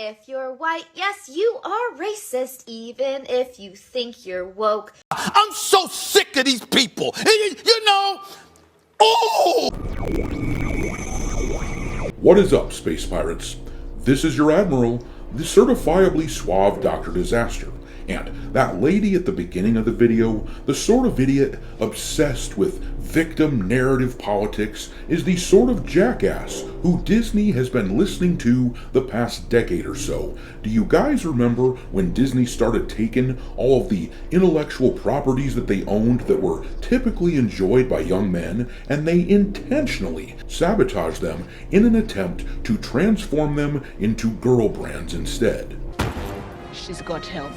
If you're white, yes, you are racist, even if you think you're woke. I'm so sick of these people. You know, oh! What is up, space pirates? This is your Admiral, the certifiably suave Dr. Disaster. And that lady at the beginning of the video, the sort of idiot obsessed with victim narrative politics, is the sort of jackass who Disney has been listening to the past decade or so. Do you guys remember when Disney started taking all of the intellectual properties that they owned that were typically enjoyed by young men, and they intentionally sabotaged them in an attempt to transform them into girl brands instead? She's got help.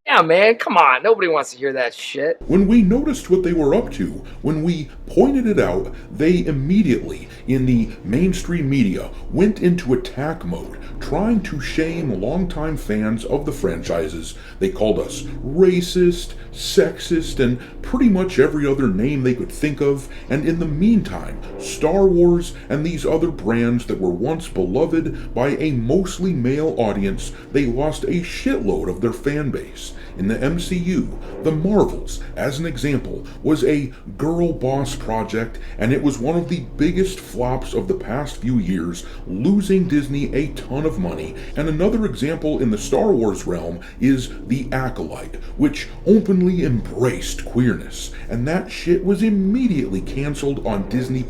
Yeah, man, come on. Nobody wants to hear that shit. When we noticed what they were up to, when we pointed it out, they immediately, in the mainstream media, went into attack mode, trying to shame longtime fans of the franchises. They called us racist, sexist, and pretty much every other name they could think of, and in the meantime, Star Wars and these other brands that were once beloved by a mostly male audience, they lost a shitload of their fan base. In the MCU, the Marvels, as an example, was a girl boss project, and it was one of the biggest flops of the past few years, losing Disney a ton of money. And another example in the Star Wars realm is The Acolyte, which openly embraced queerness, and that shit was immediately canceled on Disney+.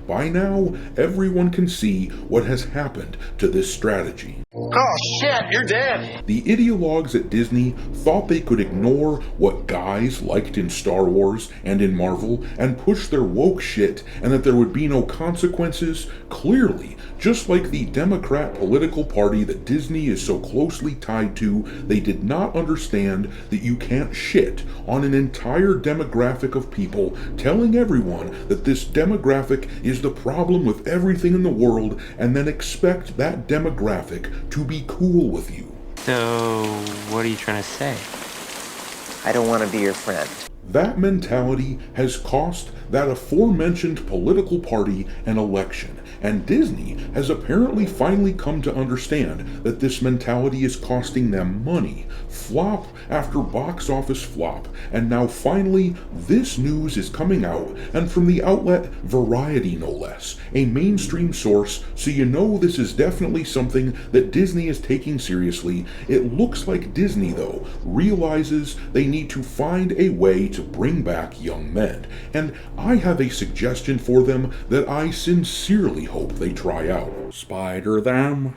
By now, everyone can see what has happened to this strategy. Oh shit, you're dead. The ideologues at Disney thought they could ignore what guys liked in Star Wars and in Marvel and push their woke shit, and that there would be no consequences. Clearly, just like the Democrat political party that Disney is so closely tied to, they did not understand that you can't shit on an entire demographic of people, telling everyone that this demographic is the problem with everything in the world, and then expect that demographic to be cool with you. So, what are you trying to say? I don't want to be your friend. That mentality has cost that aforementioned political party an election, and Disney has apparently finally come to understand that this mentality is costing them money. Flop after box office flop, and now finally this news is coming out, and from the outlet Variety no less, a mainstream source, so you know this is definitely something that Disney is taking seriously. It looks like Disney, though, realizes they need to find a way to bring back young men, and I have a suggestion for them that I sincerely hope they try out. Spider them,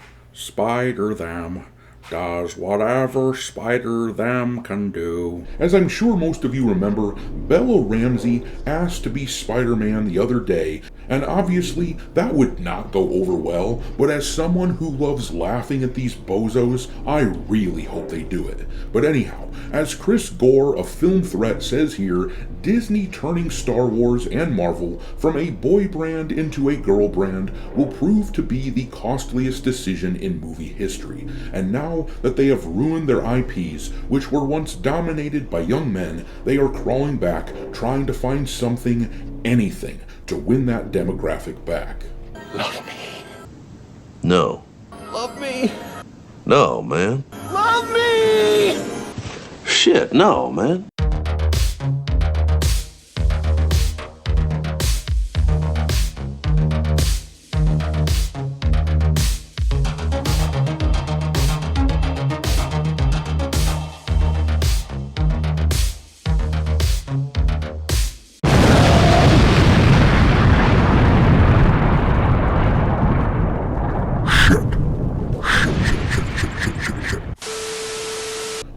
does whatever Spider them can do. As I'm sure most of you remember, Bella Ramsey asked to be Spider-Man the other day, and obviously that would not go over well, but as someone who loves laughing at these bozos, I really hope they do it. But anyhow, as Chris Gore of Film Threat says here, Disney turning Star Wars and Marvel from a boy brand into a girl brand will prove to be the costliest decision in movie history. And now that they have ruined their IPs, which were once dominated by young men, they are crawling back, trying to find something, anything, to win that demographic back. Love me. No. Love me. No, man. Love me! Shit, no, man.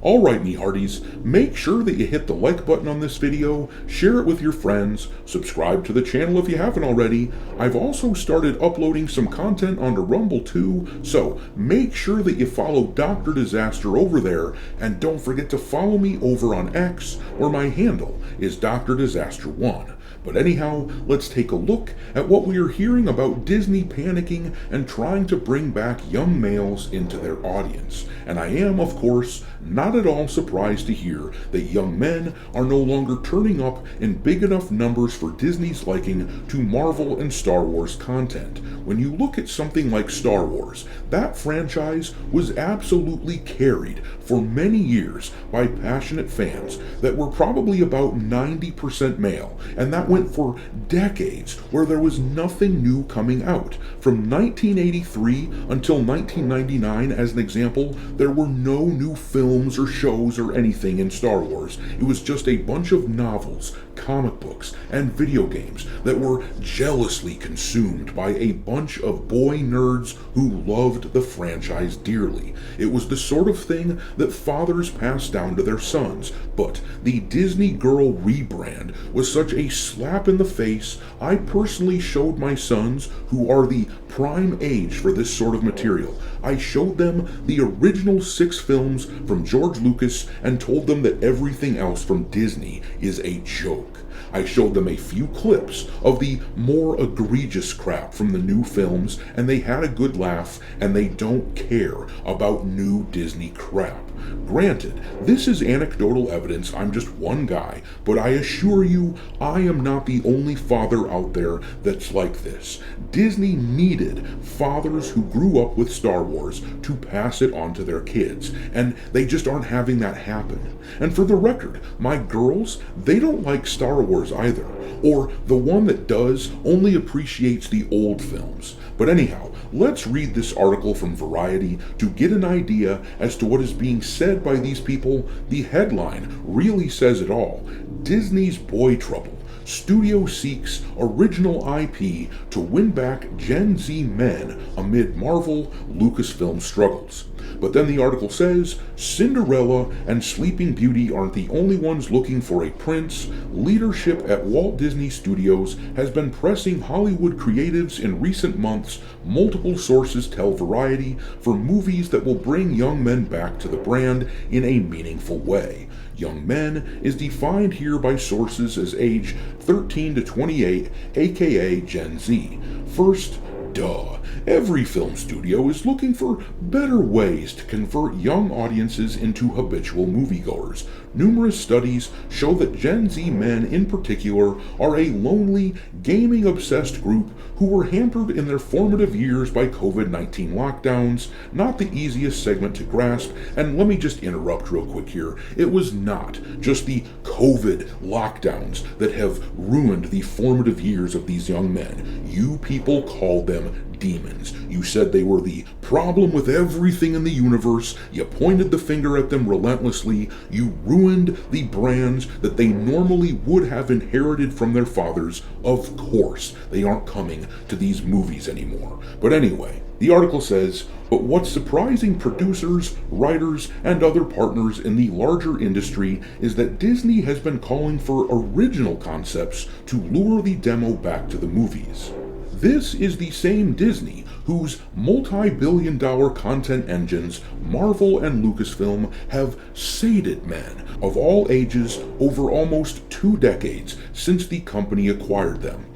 Alright, me hearties, make sure that you hit the like button on this video, share it with your friends, subscribe to the channel if you haven't already. I've also started uploading some content onto Rumble too, so make sure that you follow Dr. Disaster over there, and don't forget to follow me over on X, where my handle is Dr. Disaster 1. But anyhow, let's take a look at what we are hearing about Disney panicking and trying to bring back young males into their audience. And I am, of course, not at all surprised to hear that young men are no longer turning up in big enough numbers for Disney's liking to Marvel and Star Wars content. When you look at something like Star Wars, that franchise was absolutely carried for many years by passionate fans that were probably about 90% male, and that went for decades where there was nothing new coming out. From 1983 until 1999, as an example, there were no new films or shows or anything in Star Wars. It was just a bunch of novels, comic books, and video games that were jealously consumed by a bunch of boy nerds who loved the franchise dearly. It was the sort of thing that fathers passed down to their sons, but the Disney Girl rebrand was such a slap in the face. I personally showed my sons, who are the prime age for this sort of material, I showed them the original 6 films from George Lucas and told them that everything else from Disney is a joke. I showed them a few clips of the more egregious crap from the new films, and they had a good laugh, and they don't care about new Disney crap. Granted, this is anecdotal evidence, I'm just one guy, but I assure you, I am not the only father out there that's like this. Disney needed fathers who grew up with Star Wars to pass it on to their kids, and they just aren't having that happen. And for the record, my girls, they don't like Star Wars either, or the one that does only appreciates the old films. But anyhow, let's read this article from Variety to get an idea as to what is being said by these people. The headline really says it all. Disney's boy trouble. Studio seeks original IP to win back Gen Z men amid Marvel Lucasfilm struggles. But then the article says, Cinderella and Sleeping Beauty aren't the only ones looking for a prince. Leadership at Walt Disney Studios has been pressing Hollywood creatives in recent months, multiple sources tell Variety, for movies that will bring young men back to the brand in a meaningful way. Young men is defined here by sources as age 13 to 28, aka Gen Z. First, duh. Every film studio is looking for better ways to convert young audiences into habitual moviegoers. Numerous studies show that Gen Z men in particular are a lonely, gaming-obsessed group who were hampered in their formative years by COVID-19 lockdowns. Not the easiest segment to grasp, and let me just interrupt real quick here. It was not just the COVID lockdowns that have ruined the formative years of these young men. You people called them demons. You said they were the problem with everything in the universe. You pointed the finger at them relentlessly. You ruined the brands that they normally would have inherited from their fathers. Of course, they aren't coming to these movies anymore. But anyway, the article says, but what's surprising producers, writers, and other partners in the larger industry is that Disney has been calling for original concepts to lure the demo back to the movies. This is the same Disney whose multi-billion-dollar content engines, Marvel and Lucasfilm, have sated men of all ages over almost 2 decades since the company acquired them.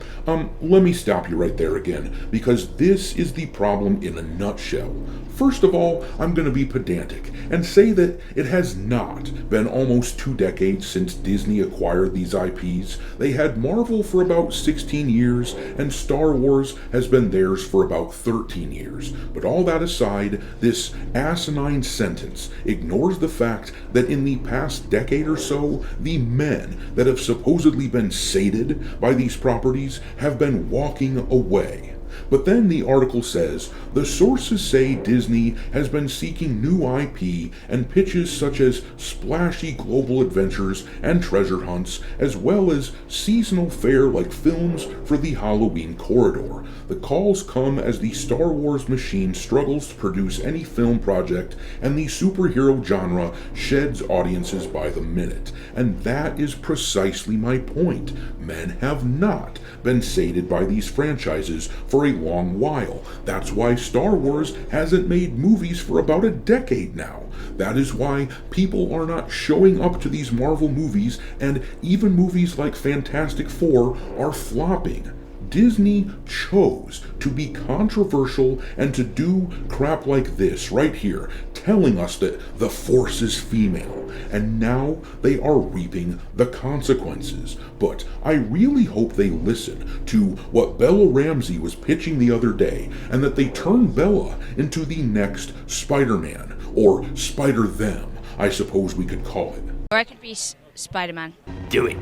Let me stop you right there again, because this is the problem in a nutshell. First of all, I'm going to be pedantic and say that it has not been almost 2 decades since Disney acquired these IPs. They had Marvel for about 16 years, and Star Wars has been theirs for about 13 years. But all that aside, this asinine sentence ignores the fact that in the past decade or so, the men that have supposedly been sated by these properties have been walking away. But then the article says, the sources say Disney has been seeking new IP and pitches such as splashy global adventures and treasure hunts, as well as seasonal fare like films for the Halloween corridor. The calls come as the Star Wars machine struggles to produce any film project, and the superhero genre sheds audiences by the minute. And that is precisely my point. Men have not been sated by these franchises for for a long while. That's why Star Wars hasn't made movies for about a decade now. That is why people are not showing up to these Marvel movies, and even movies like Fantastic Four are flopping. Disney chose to be controversial and to do crap like this right here, telling us that the Force is female, and now they are reaping the consequences. But I really hope they listen to what Bella Ramsey was pitching the other day, and that they turn Bella into the next Spider-Man, or Spider-Them, I suppose we could call it. Or I could be Spider-Man. Do it.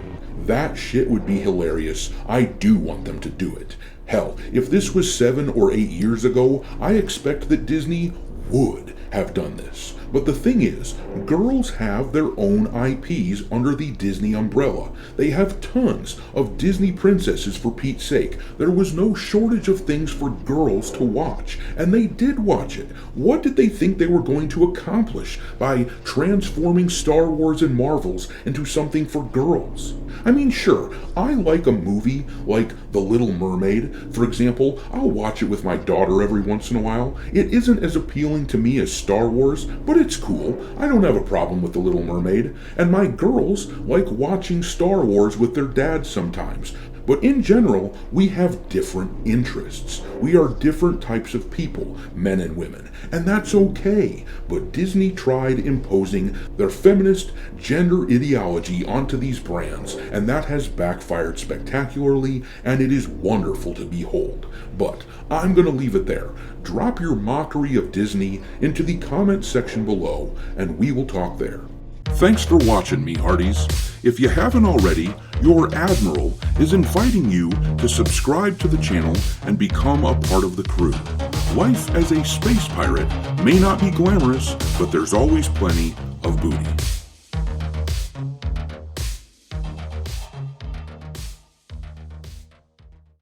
That shit would be hilarious. I do want them to do it. Hell, if this was 7 or 8 years ago, I expect that Disney would have done this. But the thing is, girls have their own IPs under the Disney umbrella. They have tons of Disney princesses, for Pete's sake. There was no shortage of things for girls to watch, and they did watch it. What did they think they were going to accomplish by transforming Star Wars and Marvels into something for girls? I mean, sure, I like a movie like The Little Mermaid. For example, I'll watch it with my daughter every once in a while. It isn't as appealing to me as Star Wars, but it's cool. I don't have a problem with The Little Mermaid. And my girls like watching Star Wars with their dads sometimes. But in general, we have different interests. We are different types of people, men and women, and that's okay. But Disney tried imposing their feminist gender ideology onto these brands, and that has backfired spectacularly, and it is wonderful to behold. But I'm going to leave it there. Drop your mockery of Disney into the comment section below, and we will talk there. Thanks for watching, me hearties. If you haven't already, your Admiral is inviting you to subscribe to the channel and become a part of the crew. Life as a space pirate may not be glamorous, but there's always plenty of booty.